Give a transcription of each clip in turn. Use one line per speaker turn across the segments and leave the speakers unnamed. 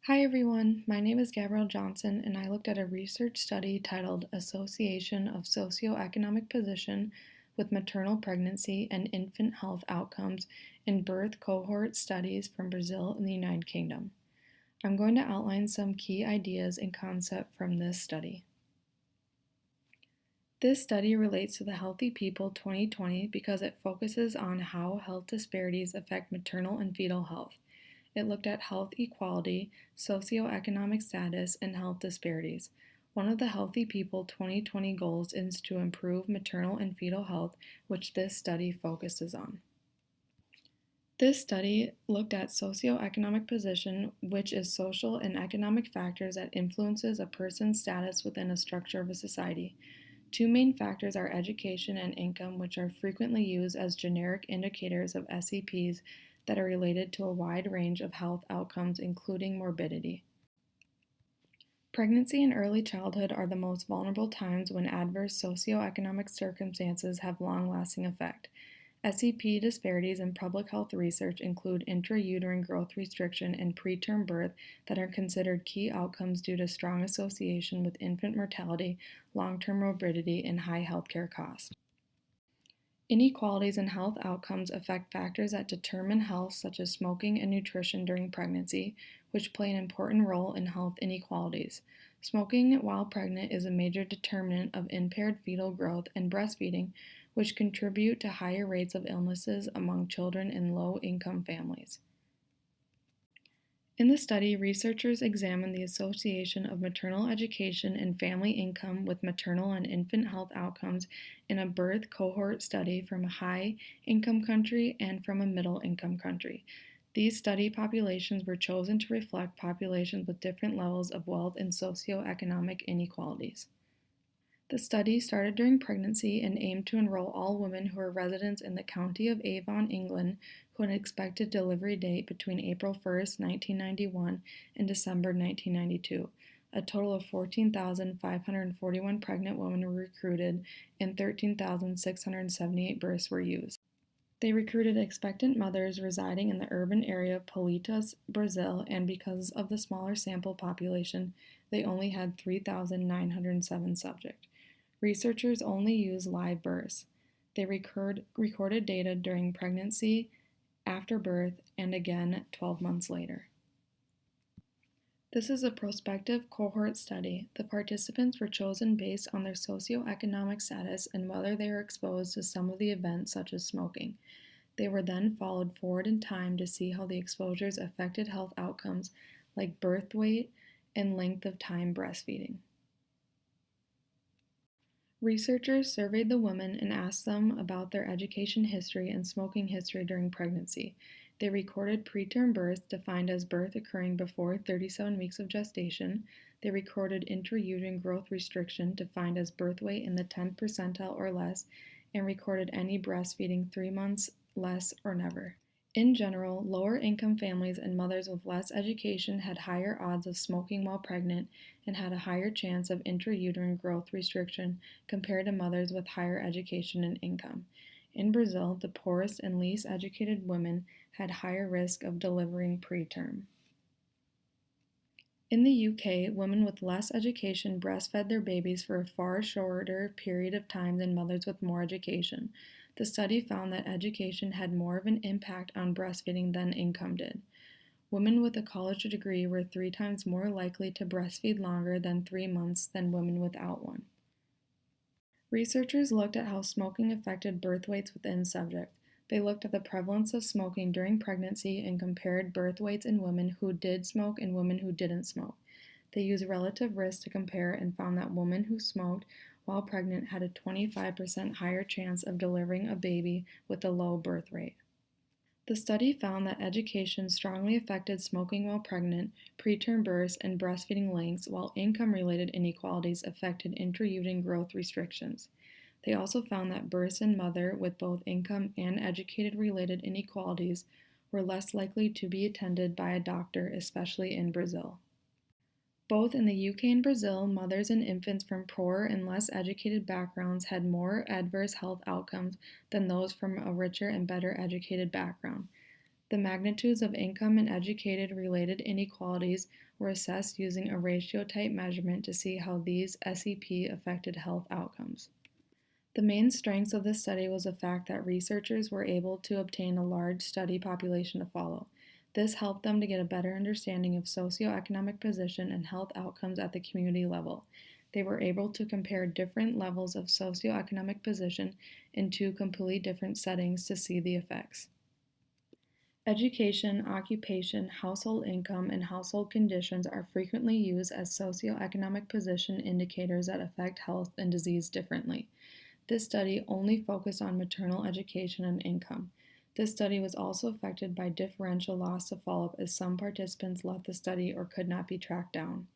Hi everyone, my name is Gabrielle Johnson and I looked at a research study titled Association of Socioeconomic Position with Maternal Pregnancy and Infant Health Outcomes in Birth Cohort Studies from Brazil and the United Kingdom. I'm going to outline some key ideas and concepts from this study. This study relates to the Healthy People 2020 because it focuses on how health disparities affect maternal and fetal health. It looked at health equality, socioeconomic status, and health disparities. One of the Healthy People 2020 goals is to improve maternal and fetal health, which this study focuses on. This study looked at socioeconomic position, which is social and economic factors that influences a person's status within a structure of a society. Two main factors are education and income, which are frequently used as generic indicators of SEPs that are related to a wide range of health outcomes, including morbidity. Pregnancy and early childhood are the most vulnerable times when adverse socioeconomic circumstances have long-lasting effect. SEP disparities in public health research include intrauterine growth restriction and preterm birth that are considered key outcomes due to strong association with infant mortality, long-term morbidity, and high healthcare costs. Inequalities in health outcomes affect factors that determine health, such as smoking and nutrition during pregnancy, which play an important role in health inequalities. Smoking while pregnant is a major determinant of impaired fetal growth and breastfeeding, which contribute to higher rates of illnesses among children in low-income families. In the study, researchers examined the association of maternal education and family income with maternal and infant health outcomes in a birth cohort study from a high-income country and from a middle-income country. These study populations were chosen to reflect populations with different levels of wealth and socioeconomic inequalities. The study started during pregnancy and aimed to enroll all women who were residents in the county of Avon, England, who had an expected delivery date between April 1, 1991 and December 1992. A total of 14,541 pregnant women were recruited and 13,678 births were used. They recruited expectant mothers residing in the urban area of Politas, Brazil, and because of the smaller sample population, they only had 3,907 subjects. Researchers only use live births. They recorded data during pregnancy, after birth, and again 12 months later. This is a prospective cohort study. The participants were chosen based on their socioeconomic status and whether they were exposed to some of the events such as smoking. They were then followed forward in time to see how the exposures affected health outcomes like birth weight and length of time breastfeeding. Researchers surveyed the women and asked them about their education history and smoking history during pregnancy. They recorded preterm birth, defined as birth occurring before 37 weeks of gestation. They recorded intrauterine growth restriction, defined as birth weight in the 10th percentile or less, and recorded any breastfeeding 3 months, less, or never. In general, lower-income families and mothers with less education had higher odds of smoking while pregnant and had a higher chance of intrauterine growth restriction compared to mothers with higher education and income. In Brazil, the poorest and least educated women had higher risk of delivering preterm. In the UK, women with less education breastfed their babies for a far shorter period of time than mothers with more education. The study found that education had more of an impact on breastfeeding than income did. Women with a college degree were 3 times more likely to breastfeed longer than 3 months than women without one. Researchers looked at how smoking affected birth weights within subjects. They looked at the prevalence of smoking during pregnancy and compared birth weights in women who did smoke and women who didn't smoke. They used relative risk to compare and found that women who smoked while pregnant had a 25% higher chance of delivering a baby with a low birth rate. The study found that education strongly affected smoking while pregnant, preterm births, and breastfeeding lengths, while income-related inequalities affected intrauterine growth restrictions. They also found that births in mothers with both income and educated-related inequalities were less likely to be attended by a doctor, especially in Brazil. Both in the UK and Brazil, mothers and infants from poorer and less educated backgrounds had more adverse health outcomes than those from a richer and better educated background. The magnitudes of income and educated related inequalities were assessed using a ratio type measurement to see how these SEP affected health outcomes. The main strengths of this study was the fact that researchers were able to obtain a large study population to follow. This helped them to get a better understanding of socioeconomic position and health outcomes at the community level. They were able to compare different levels of socioeconomic position in two completely different settings to see the effects. Education, occupation, household income, and household conditions are frequently used as socioeconomic position indicators that affect health and disease differently. This study only focused on maternal education and income. This study was also affected by differential loss to follow-up as some participants left the study or could not be tracked down.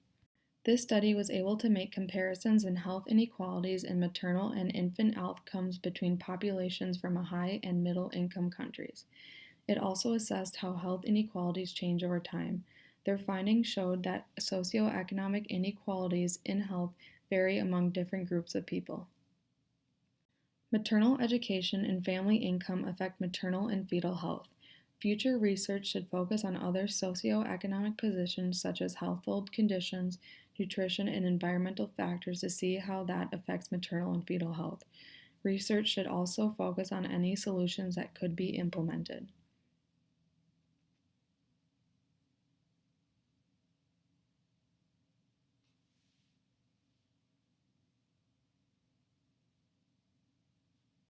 This study was able to make comparisons in health inequalities in maternal and infant outcomes between populations from high and middle income countries. It also assessed how health inequalities change over time. Their findings showed that socioeconomic inequalities in health vary among different groups of people. Maternal education and family income affect maternal and fetal health. Future research should focus on other socioeconomic positions such as household conditions, nutrition, and environmental factors to see how that affects maternal and fetal health. Research should also focus on any solutions that could be implemented.